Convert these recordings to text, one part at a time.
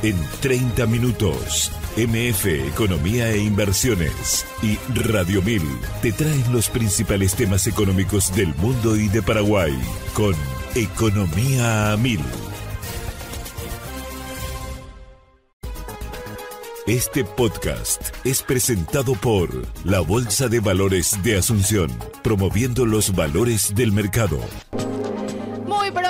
En 30 minutos, MF Economía e Inversiones y Radio 1000 te traen los principales temas económicos del mundo y de Paraguay con Economía a 1000. Este podcast es presentado por la Bolsa de Valores de Asunción, promoviendo los valores del mercado.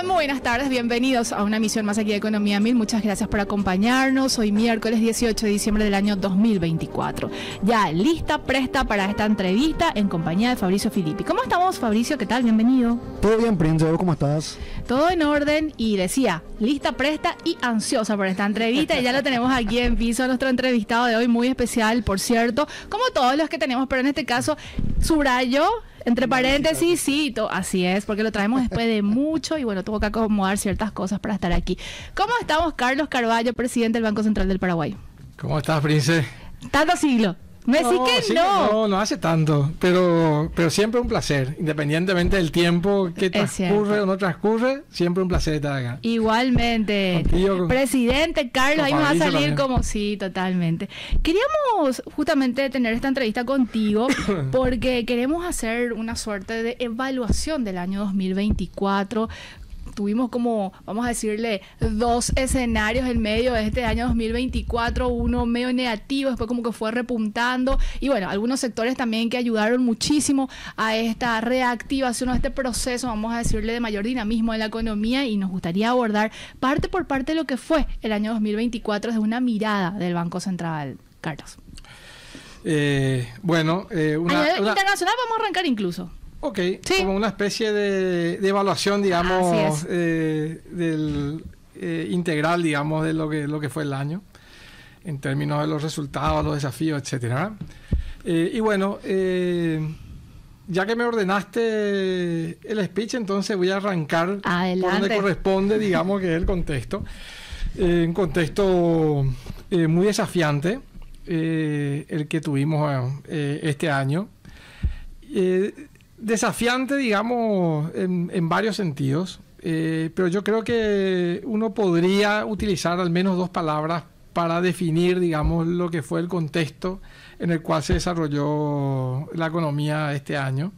Muy buenas tardes, bienvenidos a una emisión más aquí de Economía 1000. Muchas gracias por acompañarnos. Hoy miércoles 18 de diciembre del año 2024. Ya lista, presta para esta entrevista en compañía de Fabricio Filippi. ¿Cómo estamos, Fabricio? ¿Qué tal? Bienvenido. Todo bien, Prince. ¿Cómo estás? Todo en orden y decía, lista, presta y ansiosa por esta entrevista. Y ya lo tenemos aquí en piso, nuestro entrevistado de hoy, muy especial, por cierto, como todos los que tenemos, pero en este caso, subrayo, entre paréntesis, sí, así es, porque lo traemos después de mucho y bueno, tuvo que acomodar ciertas cosas para estar aquí. ¿Cómo estamos, Carlos Carvalho, presidente del Banco Central del Paraguay? ¿Cómo estás, Prince? Tanto siglo. Me decís que sí, no. No hace tanto, pero siempre un placer, independientemente del tiempo que transcurre o no transcurre, siempre un placer estar acá. Igualmente. Contigo, presidente Carlos, ahí nos va a salir también. Como sí, totalmente. Queríamos justamente tener esta entrevista contigo porque queremos hacer una suerte de evaluación del año 2024. Tuvimos como, vamos a decirle, dos escenarios en medio de este año 2024, uno medio negativo, después como que fue repuntando, y bueno, algunos sectores también que ayudaron muchísimo a esta reactivación, a este proceso, vamos a decirle, de mayor dinamismo en la economía, y nos gustaría abordar parte por parte de lo que fue el año 2024 desde una mirada del Banco Central. Carlos. Internacional vamos a arrancar incluso. Ok, sí. Como una especie de evaluación, digamos, integral, digamos, de lo que fue el año, en términos de los resultados, los desafíos, etcétera. Y bueno, ya que me ordenaste el speech, entonces voy a arrancar por donde corresponde, digamos, que es el contexto. Un contexto muy desafiante, el que tuvimos este año. Desafiante, digamos, en varios sentidos, pero yo creo que uno podría utilizar al menos dos palabras para definir, digamos, lo que fue el contexto en el cual se desarrolló la economía este año,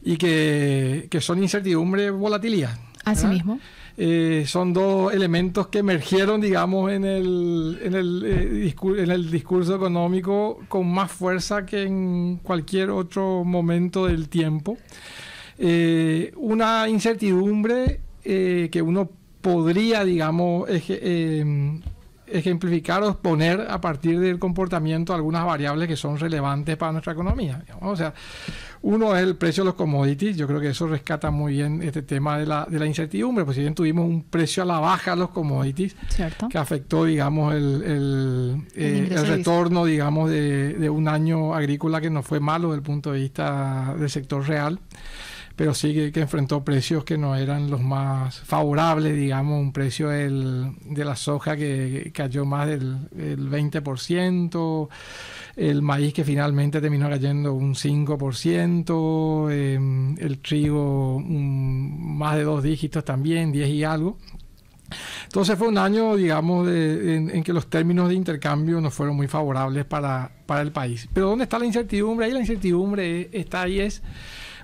y que son incertidumbre, volatilidad. Así mismo. Son dos elementos que emergieron, digamos, en el discurso económico con más fuerza que en cualquier otro momento del tiempo. Una incertidumbre que uno podría, digamos, ejemplificar o exponer a partir del comportamiento de algunas variables que son relevantes para nuestra economía, digamos. O sea, uno es el precio de los commodities. Yo creo que eso rescata muy bien este tema de la incertidumbre, pues si bien tuvimos un precio a la baja de los commodities, ¿cierto?, que afectó, digamos, el retorno, digamos, de un año agrícola que no fue malo desde el punto de vista del sector real, pero sí que enfrentó precios que no eran los más favorables, digamos, un precio de la soja que cayó más del 20%, el maíz que finalmente terminó cayendo un 5%, el trigo más de 2 dígitos también, 10 y algo. Entonces fue un año, digamos, en que los términos de intercambio no fueron muy favorables para el país. Pero ¿dónde está la incertidumbre? Ahí la incertidumbre está ahí, es...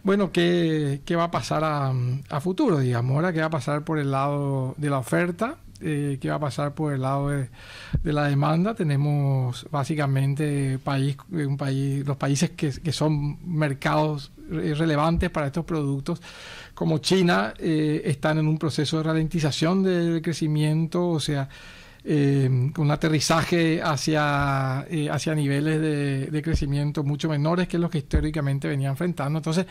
Bueno, ¿qué va a pasar a futuro, digamos? Ahora, ¿qué va a pasar por el lado de la oferta? ¿Qué va a pasar por el lado de la demanda? Tenemos básicamente los países que son mercados relevantes para estos productos, como China, están en un proceso de ralentización del crecimiento, o sea, con un aterrizaje hacia niveles de crecimiento mucho menores que los que históricamente venían enfrentando. Entonces,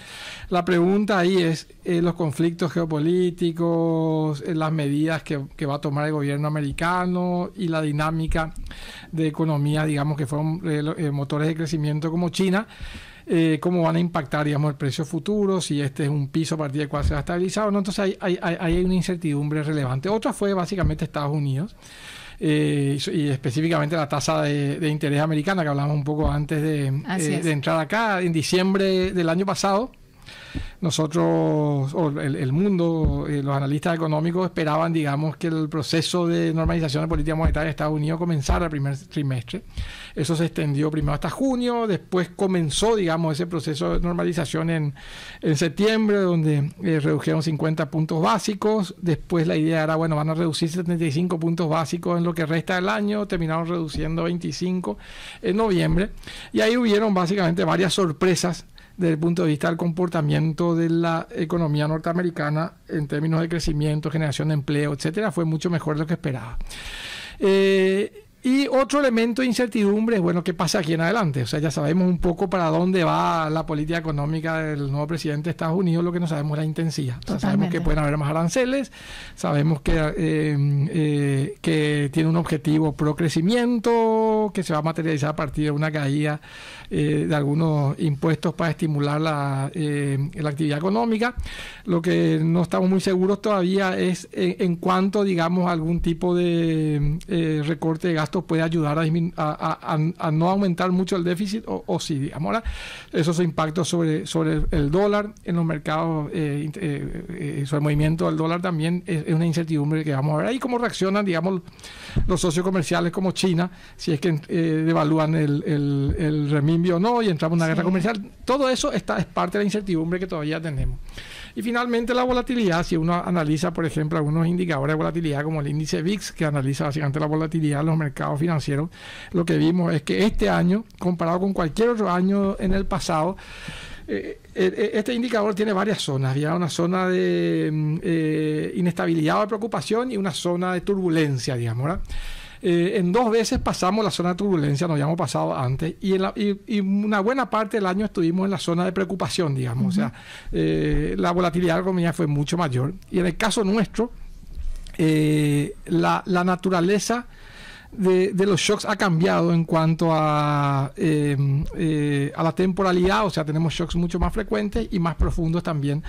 la pregunta ahí es los conflictos geopolíticos, las medidas que va a tomar el gobierno americano y la dinámica de economías, digamos, que fueron motores de crecimiento como China. Cómo van a impactar, digamos, el precio futuro, si este es un piso a partir del cual se va a estabilizar o no. Entonces hay una incertidumbre relevante. Otra fue básicamente Estados Unidos, y específicamente la tasa de interés americana, que hablamos un poco antes de entrar acá. En diciembre del año pasado nosotros, o el mundo, los analistas económicos esperaban, digamos, que el proceso de normalización de política monetaria de Estados Unidos comenzara el primer trimestre. Eso se extendió primero hasta junio, después comenzó, digamos, ese proceso de normalización en septiembre, donde redujeron 50 puntos básicos. Después la idea era, bueno, van a reducir 75 puntos básicos en lo que resta del año, terminaron reduciendo 25 en noviembre. Y ahí hubieron básicamente varias sorpresas desde el punto de vista del comportamiento de la economía norteamericana en términos de crecimiento, generación de empleo, etcétera. Fue mucho mejor de lo que esperaba. Y otro elemento de incertidumbre es, bueno, ¿qué pasa aquí en adelante? O sea, ya sabemos un poco para dónde va la política económica del nuevo presidente de Estados Unidos, lo que no sabemos es la intensidad. O sea, sabemos que pueden haber más aranceles, sabemos que tiene un objetivo pro crecimiento, que se va a materializar a partir de una caída de algunos impuestos para estimular la actividad económica. Lo que no estamos muy seguros todavía es en cuanto, digamos, algún tipo de recorte de gasto puede ayudar a no aumentar mucho el déficit o sí, digamos. Ahora, esos impactos sobre el dólar en los mercados, sobre el movimiento del dólar también es una incertidumbre que vamos a ver ahí cómo reaccionan, digamos, los socios comerciales como China, si es que devalúan el renminbi o no y entramos en una guerra comercial. Todo eso es parte de la incertidumbre que todavía tenemos. Y finalmente la volatilidad, si uno analiza, por ejemplo, algunos indicadores de volatilidad como el índice VIX, que analiza básicamente la volatilidad de los mercados financieros, lo que vimos es que este año, comparado con cualquier otro año en el pasado, este indicador tiene varias zonas. Había una zona de inestabilidad o de preocupación y una zona de turbulencia, digamos, ¿verdad? En 2 veces pasamos la zona de turbulencia, nos habíamos pasado antes, y una buena parte del año estuvimos en la zona de preocupación, digamos. O sea, la volatilidad de la economía fue mucho mayor. Y en el caso nuestro, la naturaleza de los shocks ha cambiado en cuanto a la temporalidad. O sea, tenemos shocks mucho más frecuentes y más profundos también,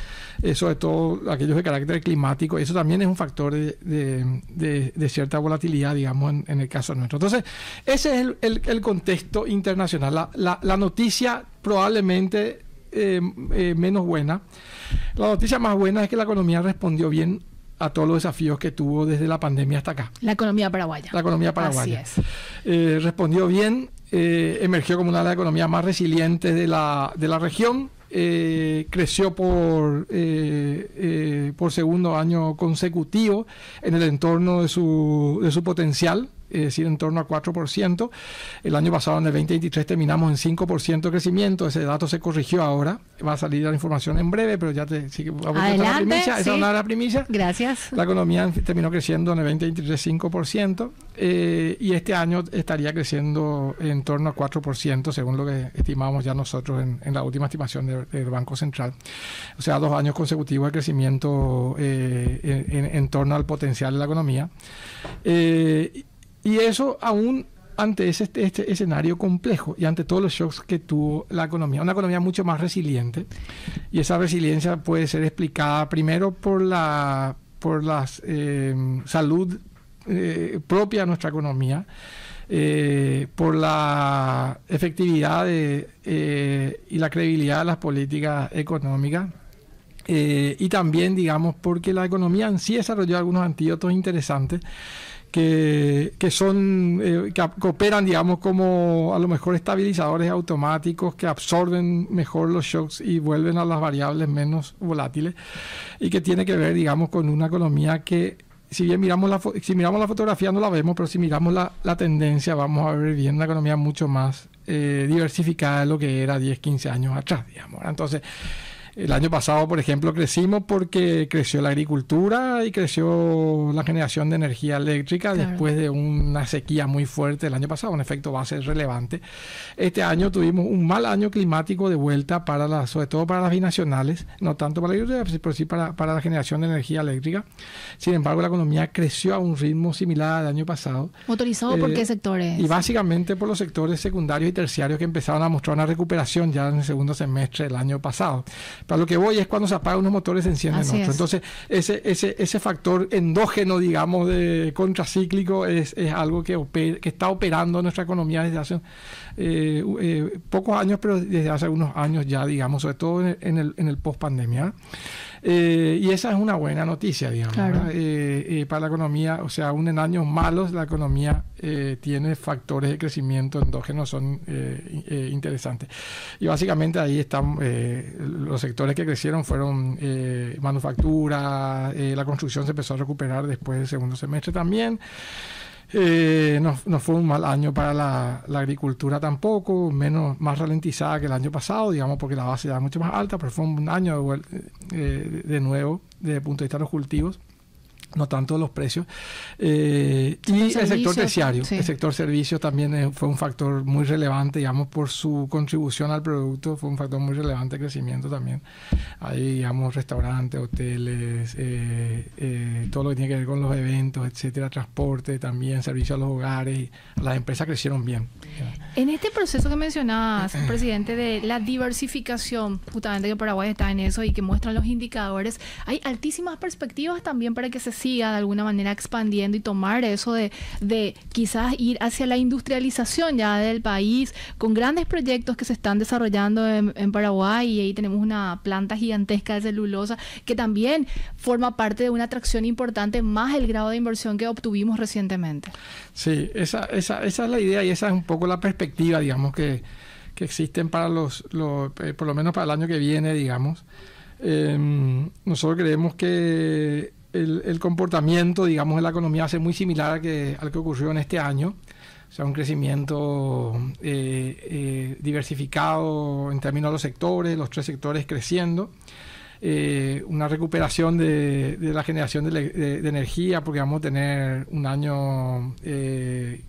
sobre todo aquellos de carácter climático. Eso también es un factor de cierta volatilidad, digamos, en el caso nuestro. Entonces, ese es el contexto internacional. La noticia probablemente menos buena. La noticia más buena es que la economía respondió bien a todos los desafíos que tuvo desde la pandemia hasta acá. La economía paraguaya. La economía paraguaya. Así es. Respondió bien, emergió como una de las economías más resilientes de la región, creció por segundo año consecutivo en el entorno de su potencial, es decir, en torno a 4%. El año pasado, en el 2023, terminamos en 5% de crecimiento. Ese dato se corrigió ahora. Va a salir la información en breve, pero ya adelante, esa es una de las primicias. Gracias. La economía terminó creciendo en el 2023 5%, y este año estaría creciendo en torno a 4%, según lo que estimamos ya nosotros en la última estimación del Banco Central. O sea, 2 años consecutivos de crecimiento en torno al potencial de la economía. Y eso aún ante este escenario complejo y ante todos los shocks que tuvo la economía. Una economía mucho más resiliente, y esa resiliencia puede ser explicada primero por la salud propia de nuestra economía, por la efectividad y la credibilidad de las políticas económicas. Y también, digamos, porque la economía en sí desarrolló algunos antídotos interesantes que operan, digamos, como a lo mejor estabilizadores automáticos que absorben mejor los shocks y vuelven a las variables menos volátiles, y que tiene que ver, digamos, con una economía que, si bien miramos la fotografía no la vemos, pero si miramos la tendencia vamos a ver bien una economía mucho más diversificada de lo que era 10, 15 años atrás, digamos. Entonces, el año pasado, por ejemplo, crecimos porque creció la agricultura y creció la generación de energía eléctrica, claro, después de una sequía muy fuerte el año pasado, un efecto base relevante. Este año tuvimos un mal año climático de vuelta, sobre todo para las binacionales, no tanto para la agricultura, pero sí para la generación de energía eléctrica. Sin embargo, la economía creció a un ritmo similar al año pasado. ¿Motorizado por qué sectores? Y básicamente por los sectores secundarios y terciarios, que empezaron a mostrar una recuperación ya en el segundo semestre del año pasado. Para lo que voy es cuando se apagan unos motores se encienden otros. Entonces, ese factor endógeno, digamos, de contracíclico es algo que está operando nuestra economía desde hace pocos años, pero desde hace unos años ya, digamos, sobre todo en el post-pandemia. Y esa es una buena noticia, digamos, claro. Para la economía. O sea, aún en años malos la economía tiene factores de crecimiento endógenos, son interesantes. Y básicamente ahí están los sectores que crecieron fueron manufactura, la construcción se empezó a recuperar después del segundo semestre también. No fue un mal año para la agricultura tampoco, más ralentizada que el año pasado, digamos, porque la base era mucho más alta, pero fue un año de nuevo desde el punto de vista de los cultivos, no tanto de los precios. Y el sector terciario, sí. El sector servicios también fue un factor muy relevante, digamos, por su contribución al producto, fue un factor muy relevante de crecimiento también. Ahí, digamos, restaurantes, hoteles, todo lo que tiene que ver con los eventos, etcétera, transporte también, servicio a los hogares, las empresas crecieron bien. En este proceso que mencionabas, presidente, de la diversificación, justamente que Paraguay está en eso y que muestran los indicadores, hay altísimas perspectivas también para que se siga de alguna manera expandiendo y tomar eso de quizás ir hacia la industrialización ya del país, con grandes proyectos que se están desarrollando en Paraguay, y ahí tenemos una planta gigantesca de celulosa que también forma parte de una atracción importante, más el grado de inversión que obtuvimos recientemente. Sí, esa es la idea y esa es un poco la perspectiva, digamos, que existen para por lo menos para el año que viene, digamos. Nosotros creemos que el comportamiento, digamos, de la economía va a ser muy similar al que ocurrió en este año. O sea, un crecimiento diversificado en términos de los sectores, los 3 sectores creciendo. Una recuperación de la generación de energía, porque vamos a tener un año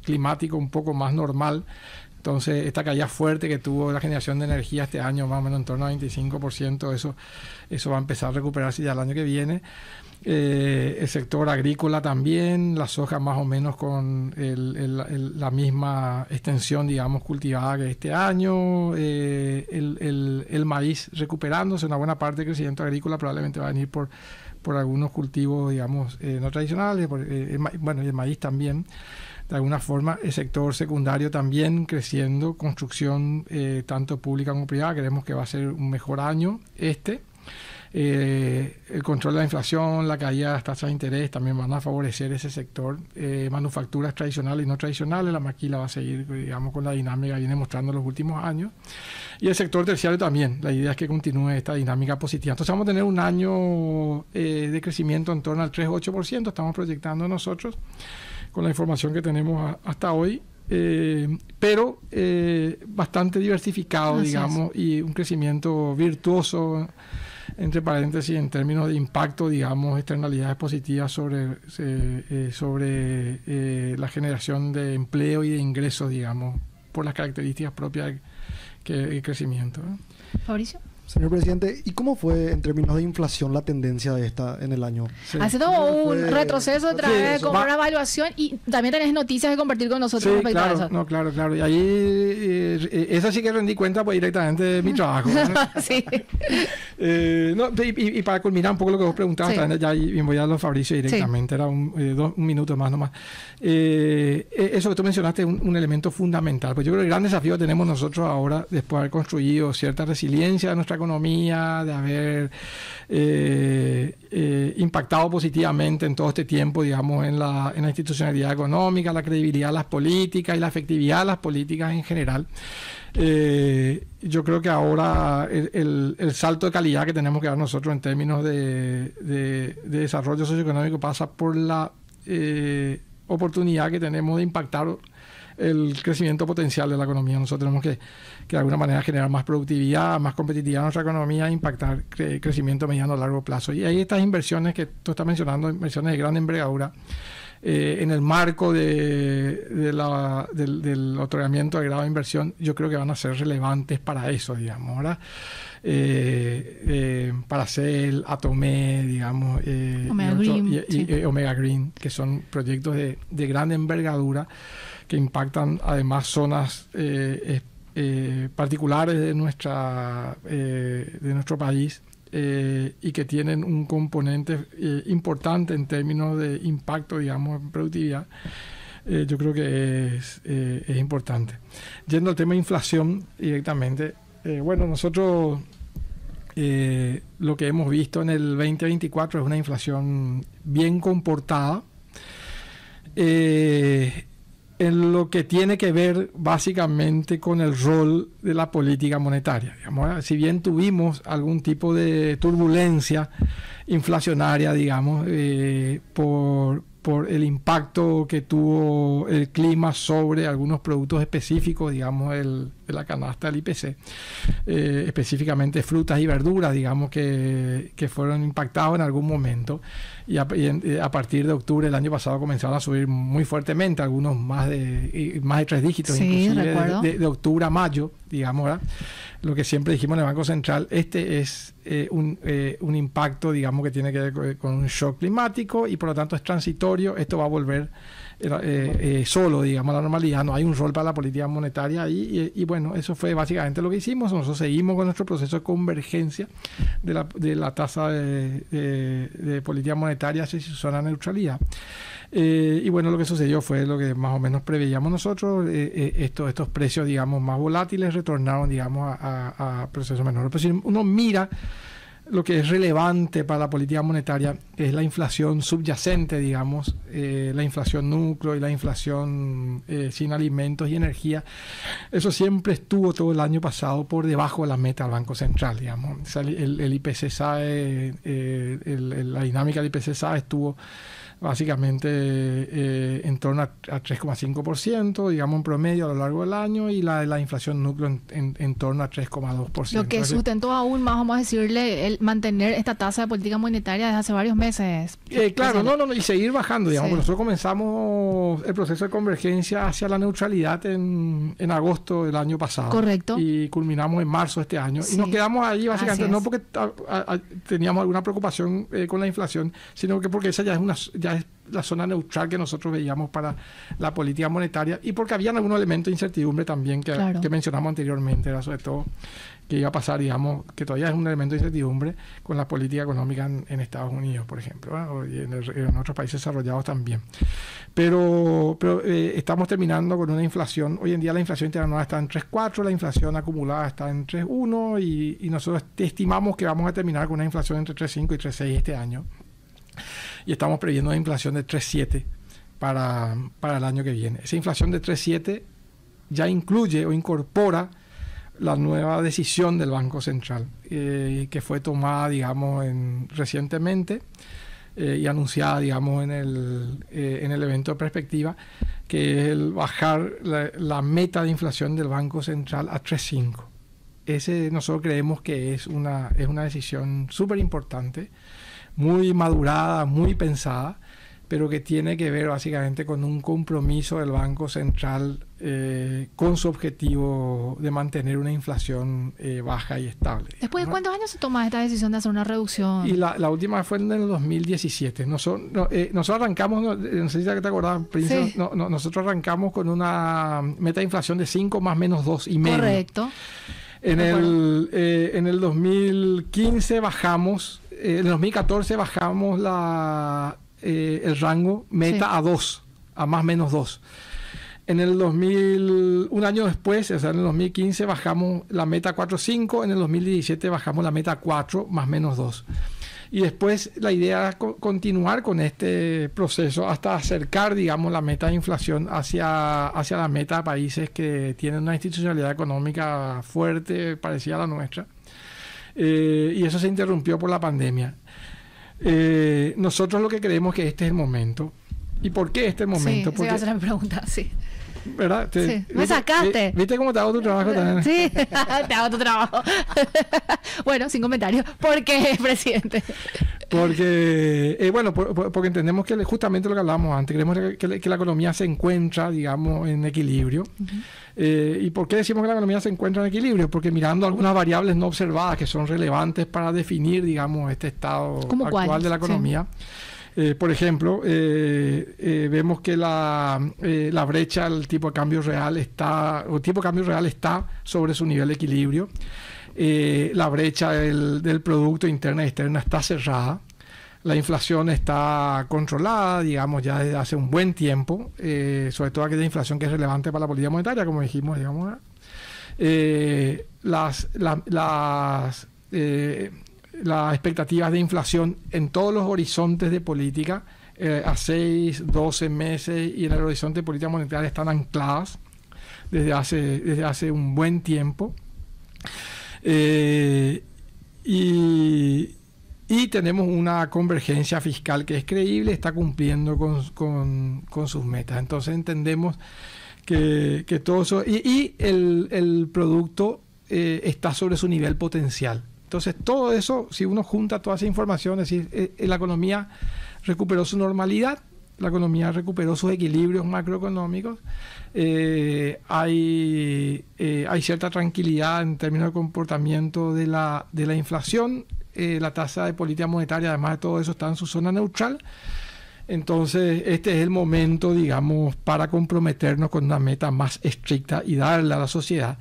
climático un poco más normal. Entonces, esta caída fuerte que tuvo la generación de energía este año, más o menos en torno a 25%, eso va a empezar a recuperarse ya el año que viene. El sector agrícola también, la soja más o menos con la misma extensión, digamos, cultivada que este año. El maíz recuperándose, una buena parte del crecimiento agrícola probablemente va a venir por algunos cultivos, digamos, no tradicionales, y el maíz también. De alguna forma, el sector secundario también creciendo, construcción tanto pública como privada. Creemos que va a ser un mejor año el control de la inflación, la caída de las tasas de interés también van a favorecer ese sector. Manufacturas tradicionales y no tradicionales, la maquila va a seguir, digamos, con la dinámica que viene mostrando en los últimos años. Y el sector terciario también, la idea es que continúe esta dinámica positiva. Entonces vamos a tener un año de crecimiento en torno al 3,8%, estamos proyectando nosotros con la información que tenemos hasta hoy, pero bastante diversificado, así digamos, y un crecimiento virtuoso, entre paréntesis, en términos de impacto, digamos, externalidades positivas sobre la generación de empleo y de ingresos, digamos, por las características propias del crecimiento. Fabricio. Señor presidente, ¿y cómo fue en términos de inflación la tendencia de esta en el año? Sí. Ha sido un retroceso otra vez, como una evaluación, y también tenés noticias que compartir con nosotros respecto a eso. No, claro. Y ahí, esa sí que rendí cuenta pues directamente de mi trabajo. Sí. Y para culminar un poco lo que vos preguntabas, sí. Ya voy a los Fabricio directamente, sí. Era un minuto más nomás. Eso que tú mencionaste es un elemento fundamental. Pues yo creo que el gran desafío que tenemos nosotros ahora, después de haber construido cierta resiliencia de nuestra economía, de haber impactado positivamente en todo este tiempo, digamos, en la institucionalidad económica, la credibilidad de las políticas y la efectividad de las políticas en general. Yo creo que ahora el salto de calidad que tenemos que dar nosotros en términos de desarrollo socioeconómico pasa por la oportunidad que tenemos de impactar el crecimiento potencial de la economía. Nosotros tenemos que de alguna manera generar más productividad, más competitividad en nuestra economía e impactar crecimiento mediano a largo plazo. Y ahí estas inversiones que tú estás mencionando, inversiones de gran envergadura, en el marco del otorgamiento de grado de inversión, yo creo que van a ser relevantes para eso, digamos, ¿verdad? Para Paracel, Atomé, digamos, Omega Green, que son proyectos de gran envergadura que impactan además zonas particulares de nuestro país y que tienen un componente importante en términos de impacto, digamos, en productividad, yo creo que es importante. Yendo al tema de inflación directamente, bueno, nosotros lo que hemos visto en el 2024 es una inflación bien comportada, en lo que tiene que ver básicamente con el rol de la política monetaria. Digamos, si bien tuvimos algún tipo de turbulencia inflacionaria, digamos, por el impacto que tuvo el clima sobre algunos productos específicos, digamos, de la canasta del IPC, específicamente frutas y verduras, digamos, que fueron impactados en algún momento, y a partir de octubre del año pasado comenzaron a subir muy fuertemente, algunos más de 3 dígitos, sí, inclusive de octubre a mayo, digamos, ¿verdad? Lo que siempre dijimos en el Banco Central, este es un impacto, digamos, que tiene que ver con un shock climático y por lo tanto es transitorio. Esto va a volver solo, digamos, a la normalidad. No hay un rol para la política monetaria y bueno, eso fue básicamente lo que hicimos. Nosotros seguimos con nuestro proceso de convergencia de la tasa de política monetaria hacia su zona de neutralidad. Y bueno, lo que sucedió fue lo que más o menos preveíamos nosotros. Estos precios, digamos, más volátiles retornaron, digamos, a procesos menores. Pero si uno mira lo que es relevante para la política monetaria, que es la inflación subyacente, digamos, la inflación núcleo y la inflación sin alimentos y energía, eso siempre estuvo todo el año pasado por debajo de la meta del Banco Central, digamos. O sea, el IPC-SAE, la dinámica del IPC-SAE estuvo básicamente en torno a 3,5%, digamos, en promedio a lo largo del año, y la inflación núcleo en torno a 3,2%. Lo que sustentó aún más, vamos a decirle, el mantener esta tasa de política monetaria desde hace varios meses. Claro, y seguir bajando, digamos. Sí. Nosotros comenzamos el proceso de convergencia hacia la neutralidad en agosto del año pasado. Correcto. Y culminamos en marzo de este año. Sí. Y nos quedamos ahí básicamente, no porque teníamos alguna preocupación con la inflación, sino que porque esa ya es la zona neutral que nosotros veíamos para la política monetaria, y porque habían algunos elementos de incertidumbre también que mencionamos anteriormente, era sobre todo que iba a pasar, digamos, que todavía es un elemento de incertidumbre con la política económica en Estados Unidos, por ejemplo, ¿no? Y en otros países desarrollados también. Pero estamos terminando con una inflación. Hoy en día la inflación interanual está en 3,4, la inflación acumulada está en 3,1 y nosotros estimamos que vamos a terminar con una inflación entre 3,5 y 3,6 este año. Y estamos previendo una inflación de 3,7 para el año que viene. Esa inflación de 3,7 ya incluye o incorpora la nueva decisión del Banco Central, que fue tomada, digamos, recientemente y anunciada, digamos, en el evento de perspectiva, que es el bajar la meta de inflación del Banco Central a 3,5. Nosotros creemos que es una decisión súper importante, muy madurada, muy pensada, pero que tiene que ver básicamente con un compromiso del Banco Central con su objetivo de mantener una inflación baja y estable. ¿Después de cuántos años se toma esta decisión de hacer una reducción? Y la última fue en el 2017. Nosotros arrancamos, no sé si te acordás, Prince, sí. Nosotros arrancamos con una meta de inflación de 5 más menos 2,5. Correcto. En el 2015 bajamos, en el 2014 bajamos el rango meta a 2, a más menos 2. Un año después, o sea, en el 2015 bajamos la meta a 4,5, en el 2017 bajamos la meta a 4 más menos 2. Y después la idea es continuar con este proceso hasta acercar, digamos, la meta de inflación hacia la meta de países que tienen una institucionalidad económica fuerte, parecida a la nuestra. Y eso se interrumpió por la pandemia. Nosotros lo que creemos que este es el momento. ¿Y por qué este es el momento? Sí, porque, se va a hacer la pregunta, sí. ¿Verdad? Sí. Me sacaste. ¿Viste cómo te hago tu trabajo también? Sí, te hago tu trabajo. Bueno, sin comentarios. ¿Por qué, presidente? Porque, porque entendemos que justamente lo que hablábamos antes, creemos que la economía se encuentra, digamos, en equilibrio. Uh-huh. ¿Y por qué decimos que la economía se encuentra en equilibrio? Porque mirando algunas variables no observadas que son relevantes para definir, digamos, este estado actual de la economía. Sí. Por ejemplo, vemos que la brecha del tipo de cambio real está sobre su nivel de equilibrio. La brecha del Producto Interno y Externo está cerrada. La inflación está controlada, digamos, ya desde hace un buen tiempo, sobre todo aquella inflación que es relevante para la política monetaria, como dijimos, digamos. Las expectativas de inflación en todos los horizontes de política, a 6, 12 meses y en el horizonte de política monetaria están ancladas desde hace un buen tiempo. Y tenemos una convergencia fiscal que es creíble, está cumpliendo con sus metas. Entonces entendemos que todo eso... Y el producto está sobre su nivel potencial. Entonces todo eso, si uno junta toda esa información, es decir, la economía recuperó su normalidad, la economía recuperó sus equilibrios macroeconómicos, hay cierta tranquilidad en términos de comportamiento de la inflación. La tasa de política monetaria, además de todo eso, está en su zona neutral. Entonces, este es el momento, digamos, para comprometernos con una meta más estricta y darle a la sociedad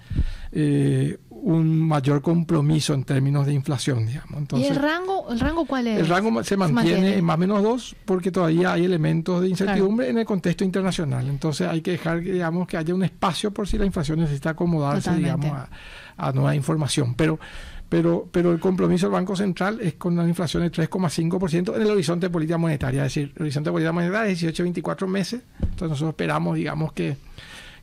un mayor compromiso en términos de inflación, digamos. Entonces, ¿y el rango cuál es? El rango se mantiene en más o menos 2, porque todavía hay elementos de incertidumbre en el contexto internacional. Entonces, hay que dejar, digamos, que haya un espacio por si la inflación necesita acomodarse, digamos, a nueva información. Pero el compromiso del Banco Central es con una inflación de 3,5% en el horizonte de política monetaria. Es decir, el horizonte de política monetaria es 18 a 24 meses. Entonces nosotros esperamos, digamos, que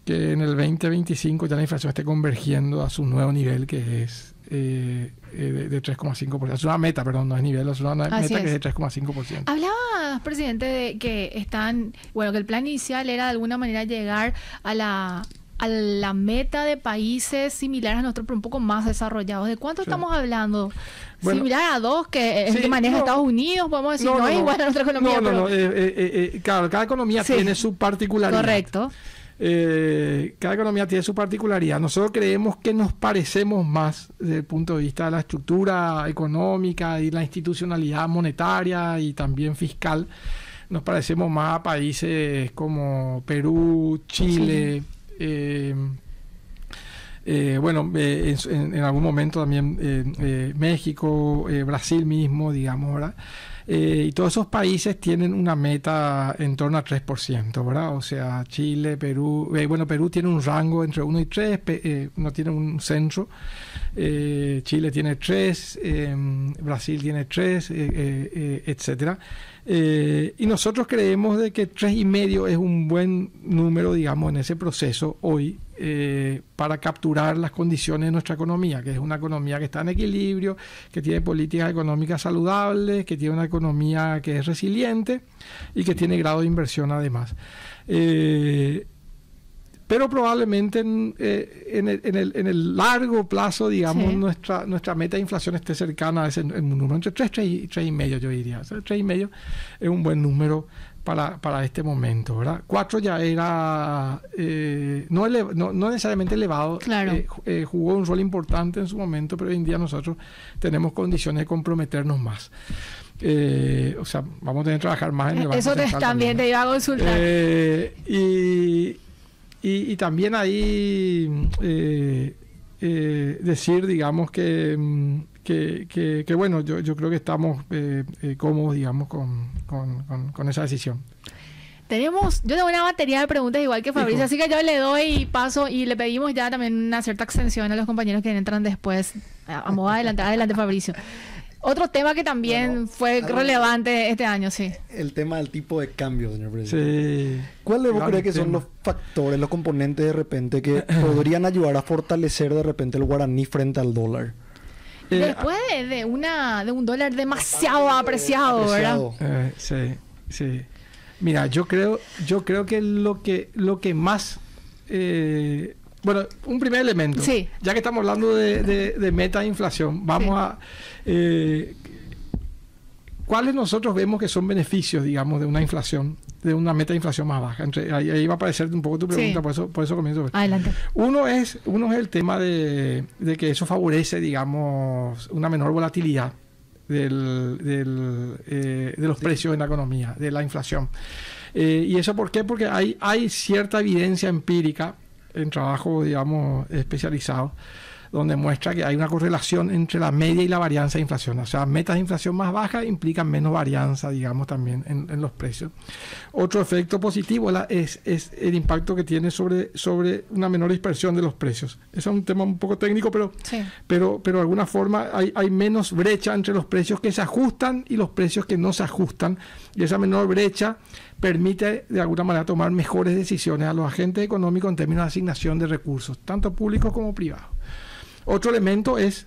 en el 2025 ya la inflación esté convergiendo a su nuevo nivel, que es de 3,5%. Es una meta, perdón, no es nivel, es una meta que es de 3,5%. Hablabas, presidente, de que que el plan inicial era de alguna manera llegar a la meta de países similares a nosotros, pero un poco más desarrollados. ¿De cuánto estamos hablando? Bueno, similar a 2 que es que maneja Estados Unidos, podemos decir, no es igual a nuestra economía. Claro, cada economía tiene su particularidad. Correcto. Cada economía tiene su particularidad. Nosotros creemos que nos parecemos más desde el punto de vista de la estructura económica y la institucionalidad monetaria y también fiscal. Nos parecemos más a países como Perú, Chile, en algún momento también México, Brasil mismo, digamos, ¿verdad? Y todos esos países tienen una meta en torno a 3%, ¿verdad? O sea, Chile, Perú... Perú tiene un rango entre 1 y 3, no tiene un centro. Chile tiene 3, Brasil tiene 3, etcétera. Y nosotros creemos de que 3,5 es un buen número, digamos, en ese proceso hoy, para capturar las condiciones de nuestra economía, que es una economía que está en equilibrio, que tiene políticas económicas saludables, que tiene una economía que es resiliente y que tiene grado de inversión además. Pero probablemente en el largo plazo, digamos, nuestra meta de inflación esté cercana a ese número, entre 3 y 3,5, yo diría. O sea, 3,5 es un buen número para este momento, ¿verdad? 4 ya era no necesariamente elevado, claro. Jugó un rol importante en su momento, pero hoy en día nosotros tenemos condiciones de comprometernos más. O sea, vamos a tener que trabajar más en el Banco Central. Eso también te iba a consultar. Y también ahí decir, digamos, que bueno, yo creo que estamos cómodos, digamos, con esa decisión. Yo tengo una batería de preguntas igual que Fabricio, así que yo le doy paso y le pedimos ya también una cierta extensión a los compañeros que entran después. Vamos a adelante Fabricio. Otro tema que también fue relevante este año, sí. El tema del tipo de cambio, señor presidente. Sí. ¿Cuáles vos crees que son los factores, los componentes de repente que podrían ayudar a fortalecer de repente el guaraní frente al dólar? Después de un dólar demasiado apreciado, ¿verdad? Sí. Mira, yo creo que lo que más... un primer elemento. Sí. Ya que estamos hablando de meta de inflación, vamos a... ¿Cuáles nosotros vemos que son beneficios, digamos, de una inflación, de una meta de inflación más baja? Ahí va a aparecer un poco tu pregunta, por eso comienzo. Adelante. Uno es el tema de que eso favorece, digamos, una menor volatilidad de los precios en la economía, de la inflación. ¿Y eso por qué? Porque hay cierta evidencia empírica en trabajo, digamos, especializado, donde muestra que hay una correlación entre la media y la varianza de inflación. O sea, metas de inflación más bajas implican menos varianza, digamos, también en los precios. Otro efecto positivo es el impacto que tiene sobre una menor dispersión de los precios. Eso es un tema un poco técnico, pero de alguna forma hay menos brecha entre los precios que se ajustan y los precios que no se ajustan. Y esa menor brecha permite de alguna manera tomar mejores decisiones a los agentes económicos en términos de asignación de recursos, tanto públicos como privados. Otro elemento es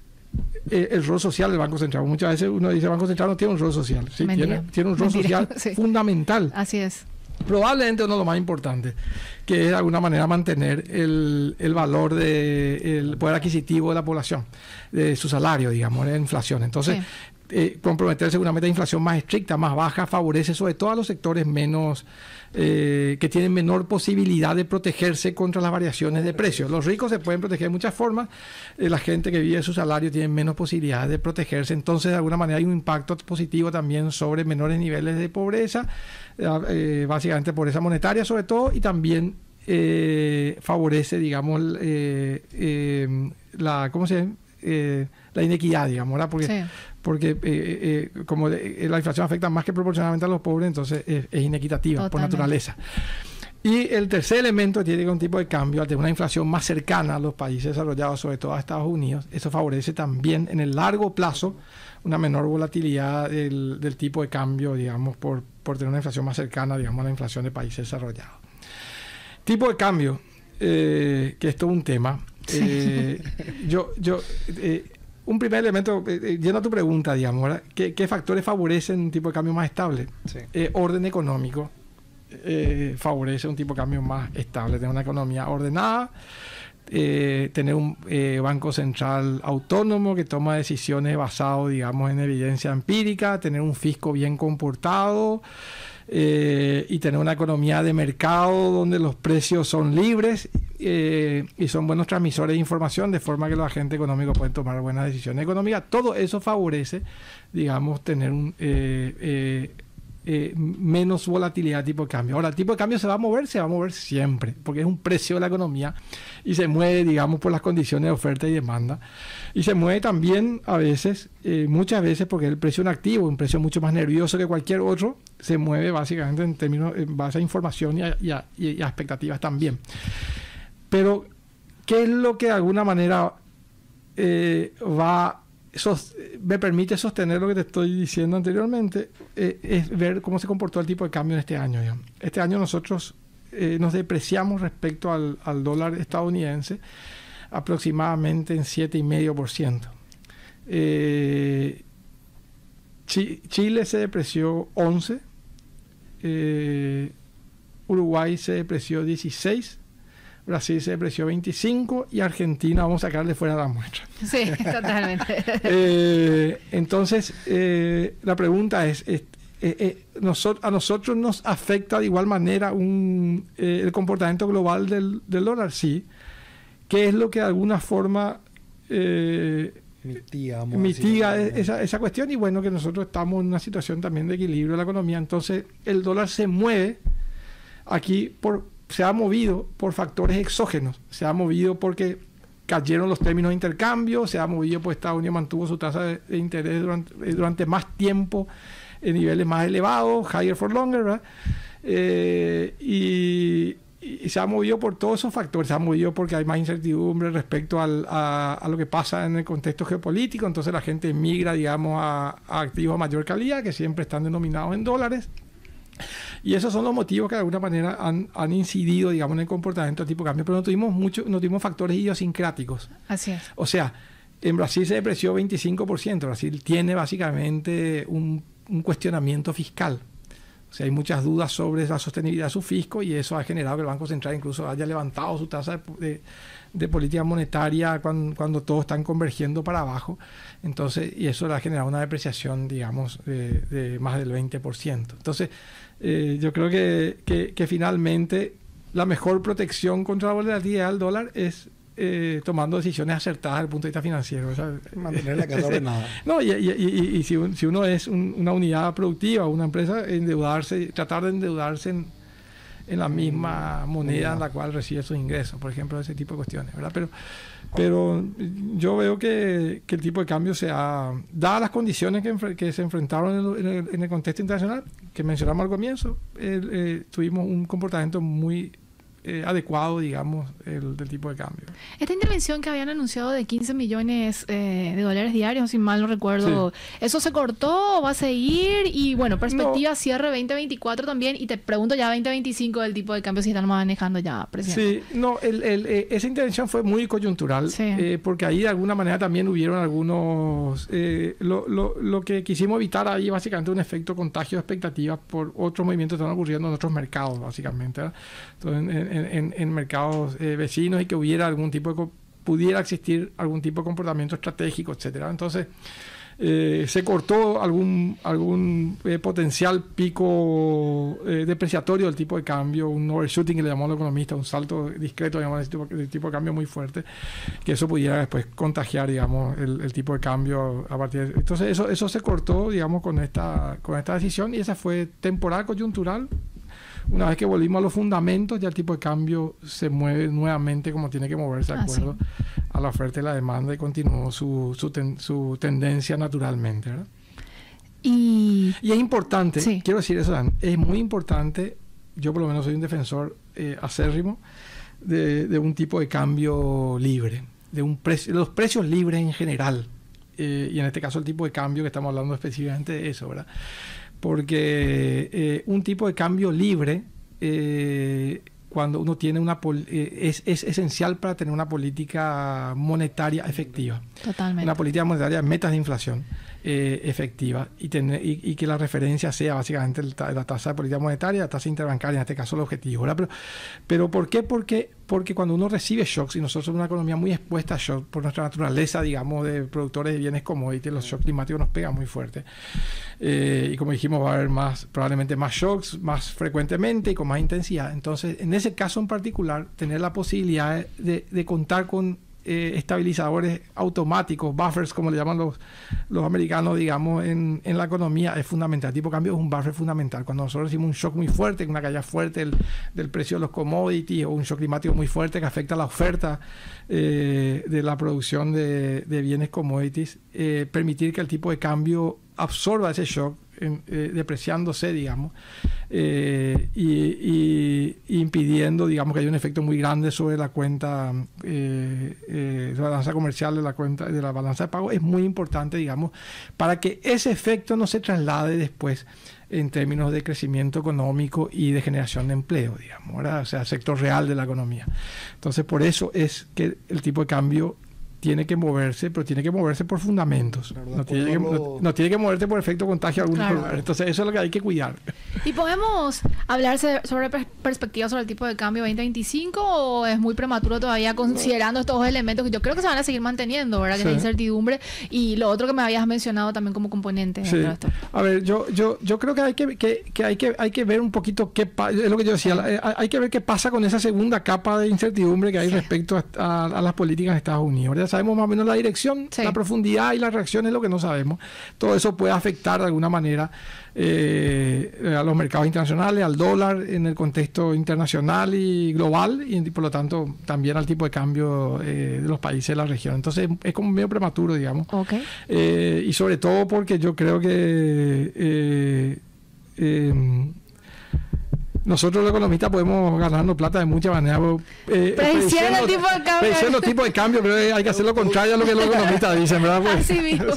el rol social del Banco Central. Muchas veces uno dice el Banco Central no tiene un rol social. Sí, tiene un rol social fundamental. Así es. Probablemente uno de los más importantes, que es de alguna manera mantener el valor del poder adquisitivo de la población, de su salario, digamos, de inflación. Entonces, comprometerse con una meta de inflación más estricta, más baja, favorece sobre todo a los sectores menos que tienen menor posibilidad de protegerse contra las variaciones de precios. Los ricos se pueden proteger de muchas formas, la gente que vive de su salario tiene menos posibilidades de protegerse, entonces de alguna manera hay un impacto positivo también sobre menores niveles de pobreza, básicamente pobreza monetaria sobre todo, y también favorece, digamos, la inequidad, digamos, ¿verdad? Porque como la inflación afecta más que proporcionalmente a los pobres, entonces es inequitativa. Totalmente. Por naturaleza. Y el tercer elemento tiene que un tipo de cambio, al tener una inflación más cercana a los países desarrollados, sobre todo a Estados Unidos, eso favorece también en el largo plazo una menor volatilidad del tipo de cambio, digamos, por tener una inflación más cercana, digamos, a la inflación de países desarrollados. Tipo de cambio, que es todo un tema. Un primer elemento, yendo a tu pregunta, digamos, ¿verdad? ¿Qué factores favorecen un tipo de cambio más estable? Sí. Orden económico favorece un tipo de cambio más estable, tener una economía ordenada, tener un banco central autónomo que toma decisiones basado, digamos, en evidencia empírica, tener un fisco bien comportado, y tener una economía de mercado donde los precios son libres y son buenos transmisores de información, de forma que los agentes económicos pueden tomar buenas decisiones económicas. Todo eso favorece, digamos, tener menos volatilidad de tipo de cambio. Ahora, el tipo de cambio se va a mover siempre, porque es un precio de la economía y se mueve, digamos, por las condiciones de oferta y demanda. Y se mueve también a veces, muchas veces, porque el precio de un activo, un precio mucho más nervioso que cualquier otro, se mueve básicamente en base a información y a expectativas también. Pero, ¿qué es lo que de alguna manera me permite sostener lo que te estoy diciendo anteriormente? Es ver cómo se comportó el tipo de cambio en este año. ¿Ya? Este año nosotros nos depreciamos respecto al dólar estadounidense aproximadamente en 7,5%. Chile se depreció 11%, Uruguay se depreció 16%, Brasil se depreció 25% y Argentina vamos a sacarle fuera la muestra. Sí, totalmente. Entonces, la pregunta es, ¿a nosotros nos afecta de igual manera el comportamiento global del dólar? Sí. ¿Qué es lo que de alguna forma mitiga esa cuestión? Y bueno, que nosotros estamos en una situación también de equilibrio de la economía. Entonces, el dólar se mueve aquí se ha movido por factores exógenos, se ha movido porque cayeron los términos de intercambio, se ha movido porque Estados Unidos mantuvo su tasa de interés durante más tiempo en niveles más elevados, higher for longer, ¿verdad? Y se ha movido por todos esos factores, se ha movido porque hay más incertidumbre respecto a lo que pasa en el contexto geopolítico, entonces la gente migra, digamos, a activos de mayor calidad que siempre están denominados en dólares. Y esos son los motivos que de alguna manera han incidido, digamos, en el comportamiento del tipo de cambio, pero no tuvimos factores idiosincráticos. Así es. O sea, en Brasil se depreció 25%. Brasil tiene básicamente un cuestionamiento fiscal. O sea, hay muchas dudas sobre la sostenibilidad de su fisco y eso ha generado que el Banco Central incluso haya levantado su tasa de política monetaria cuando todos están convergiendo para abajo. Entonces, y eso le ha generado una depreciación, digamos, de más del 20%. Entonces, yo creo que finalmente la mejor protección contra la volatilidad del dólar es tomando decisiones acertadas desde el punto de vista financiero. O sea, mantener la casa ordenada. No, y si uno es una unidad productiva, una empresa, tratar de endeudarse en la misma moneda en la cual recibe sus ingresos, por ejemplo, ese tipo de cuestiones, ¿verdad? Pero yo veo que el tipo de cambio dadas las condiciones que se enfrentaron en el contexto internacional, que mencionamos al comienzo, tuvimos un comportamiento muy adecuado, digamos, del tipo de cambio. Esta intervención que habían anunciado de 15 millones de dólares diarios, si mal no recuerdo, ¿eso se cortó? ¿Va a seguir? Y bueno, perspectiva cierre 2024 también, y te pregunto ya 2025 del tipo de cambio, si están manejando ya, presidente. Sí, no, esa intervención fue muy coyuntural, porque ahí de alguna manera también hubieron algunos... lo que quisimos evitar ahí básicamente un efecto contagio de expectativas por otros movimientos que están ocurriendo en otros mercados, básicamente, ¿verdad? Entonces, en mercados vecinos, y que hubiera pudiera existir algún tipo de comportamiento estratégico, etcétera. Entonces se cortó algún potencial pico depreciatorio del tipo de cambio, un overshooting que le llamó el economista, un salto discreto, digamos, del tipo de cambio muy fuerte, que eso pudiera después contagiar, digamos, el tipo de cambio a partir de... Entonces eso se cortó, digamos, con esta decisión, y esa fue temporal, coyuntural. Una vez que volvimos a los fundamentos, ya el tipo de cambio se mueve nuevamente como tiene que moverse, de acuerdo a la oferta y la demanda, y continuó su tendencia naturalmente, ¿verdad? Y es importante, quiero decir eso, Dan, es muy importante, yo por lo menos soy un defensor acérrimo de un tipo de cambio libre, de los precios libres en general, y en este caso el tipo de cambio que estamos hablando específicamente de eso, ¿verdad? Porque un tipo de cambio libre, cuando uno tiene es esencial para tener una política monetaria efectiva. Totalmente. Una política monetaria, metas de inflación efectiva, y que la referencia sea básicamente la tasa de política monetaria, la tasa interbancaria, en este caso el objetivo, ¿verdad? Pero ¿por qué? Porque cuando uno recibe shocks, y nosotros somos una economía muy expuesta a shocks por nuestra naturaleza, digamos, de productores de bienes commodities, los shocks climáticos nos pegan muy fuerte. Y como dijimos, va a haber probablemente más shocks, más frecuentemente y con más intensidad. Entonces, en ese caso en particular, tener la posibilidad de contar con estabilizadores automáticos, buffers, como le llaman los americanos, digamos, en la economía, es fundamental. El tipo de cambio es un buffer fundamental. Cuando nosotros recibimos un shock muy fuerte, una caída fuerte del precio de los commodities, o un shock climático muy fuerte que afecta la oferta de la producción de bienes commodities, permitir que el tipo de cambio absorba ese shock, depreciándose, digamos, y impidiendo, digamos, que haya un efecto muy grande sobre la cuenta, la balanza comercial de la balanza de pago, es muy importante, digamos, para que ese efecto no se traslade después en términos de crecimiento económico y de generación de empleo, digamos, ¿verdad? O sea, sector real de la economía. Entonces, por eso es que el tipo de cambio tiene que moverse, pero tiene que moverse por fundamentos. No tiene que moverse por efecto contagio algún lugar. Entonces, eso es lo que hay que cuidar. ¿Y podemos hablar sobre perspectivas sobre el tipo de cambio 2025, o es muy prematuro todavía, considerando estos dos elementos que yo creo que se van a seguir manteniendo, ¿verdad? Que es la incertidumbre y lo otro que me habías mencionado también como componente dentro de esto? A ver, yo creo que hay que ver un poquito es lo que yo decía, hay que ver qué pasa con esa segunda capa de incertidumbre que hay respecto a las políticas de Estados Unidos, ¿verdad? Sabemos más o menos la dirección, la profundidad y la reacción es lo que no sabemos. Todo eso puede afectar de alguna manera a los mercados internacionales, al dólar en el contexto internacional y global, y por lo tanto también al tipo de cambio de los países de la región. Entonces es como medio prematuro, digamos. Y sobre todo porque yo creo que nosotros los economistas podemos ganarnos plata de muchas maneras. Prediciendo el tipo de cambio. Prediciendo tipo de cambio, pero hay que hacer lo contrario a lo que los economistas dicen, ¿verdad? Pues, así mismo.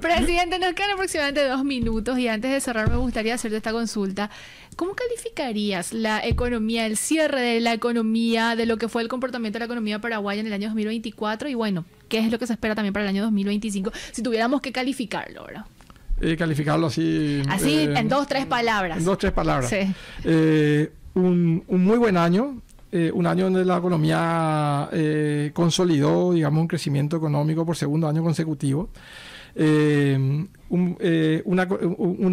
Presidente, nos quedan aproximadamente 2 minutos, y antes de cerrar me gustaría hacerte esta consulta. ¿Cómo calificarías la economía, el cierre de la economía, de lo que fue el comportamiento de la economía paraguaya en el año 2024? Y bueno, ¿qué es lo que se espera también para el año 2025? Si tuviéramos que calificarlo, ¿verdad? Calificarlo así en 2-3 palabras. En 2-3 palabras. Un muy buen año, un año donde la economía consolidó, digamos, un crecimiento económico por segundo año consecutivo. Un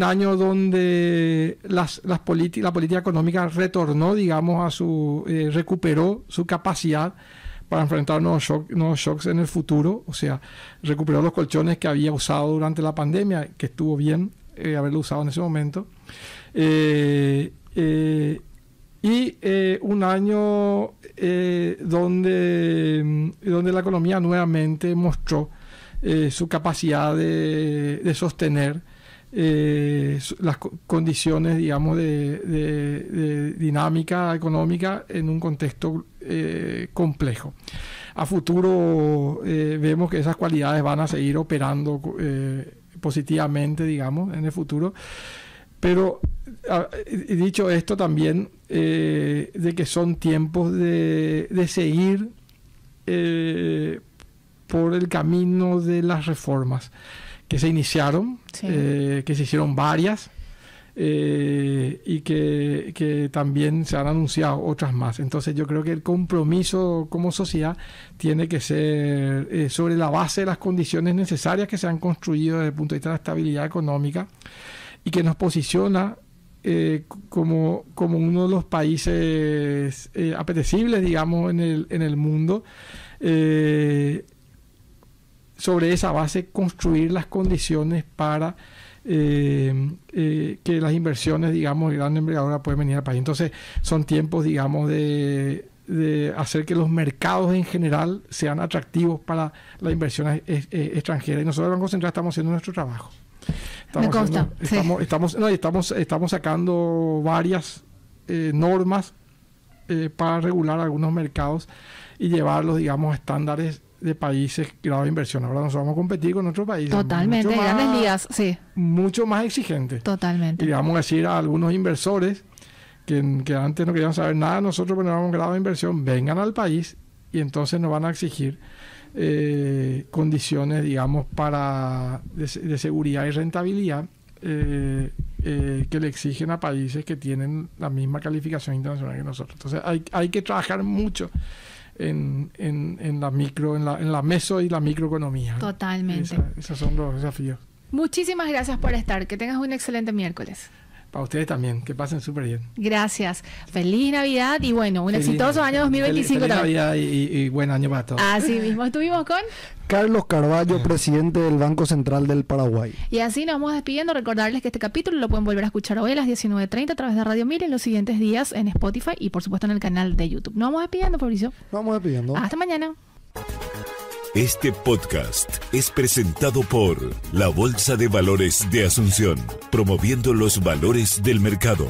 año donde la política económica retornó, digamos, recuperó su capacidad para enfrentar nuevos shocks en el futuro, o sea, recuperó los colchones que había usado durante la pandemia, que estuvo bien haberlo usado en ese momento, Y un año donde la economía nuevamente mostró su capacidad de sostener las condiciones, digamos, de dinámica económica en un contexto complejo. A futuro vemos que esas cualidades van a seguir operando positivamente, digamos, en el futuro. Pero dicho esto también, de que son tiempos de seguir por el camino de las reformas que se iniciaron, sí, que se hicieron varias, y que también se han anunciado otras más. Entonces yo creo que el compromiso como sociedad tiene que ser sobre la base de las condiciones necesarias que se han construido desde el punto de vista de la estabilidad económica, y que nos posiciona como uno de los países apetecibles, digamos, en el mundo. Sobre esa base construir las condiciones para que las inversiones, digamos, de gran envergadura pueden venir al país. Entonces son tiempos, digamos, de hacer que los mercados en general sean atractivos para la inversión extranjera, y nosotros en Banco Central estamos haciendo nuestro trabajo. Estamos sacando varias normas para regular algunos mercados y llevarlos, digamos, a estándares de países grado de inversión. Ahora nosotros vamos a competir con otros países. Totalmente, grandes ligas, sí. Mucho más exigentes. Totalmente. Y vamos a decir a algunos inversores que antes no querían saber nada, nosotros ponemos un grado de inversión, vengan al país, y entonces nos van a exigir condiciones, digamos, de seguridad y rentabilidad que le exigen a países que tienen la misma calificación internacional que nosotros. Entonces hay que trabajar mucho en la micro, en la meso y la microeconomía. Totalmente. Esos son los desafíos. Muchísimas gracias por estar. Que tengas un excelente miércoles. Para ustedes también, que pasen súper bien. Gracias. Feliz Navidad y bueno, un exitoso año 2025 feliz también. Navidad y buen año para todos. Así mismo, estuvimos con Carlos Carvalho, presidente del Banco Central del Paraguay. Y así nos vamos despidiendo. Recordarles que este capítulo lo pueden volver a escuchar hoy a las 19:30 a través de Radio 1000 en los siguientes días en Spotify y por supuesto en el canal de YouTube. Nos vamos despidiendo, Fabricio. Nos vamos despidiendo. Hasta mañana. Este podcast es presentado por la Bolsa de Valores de Asunción, promoviendo los valores del mercado.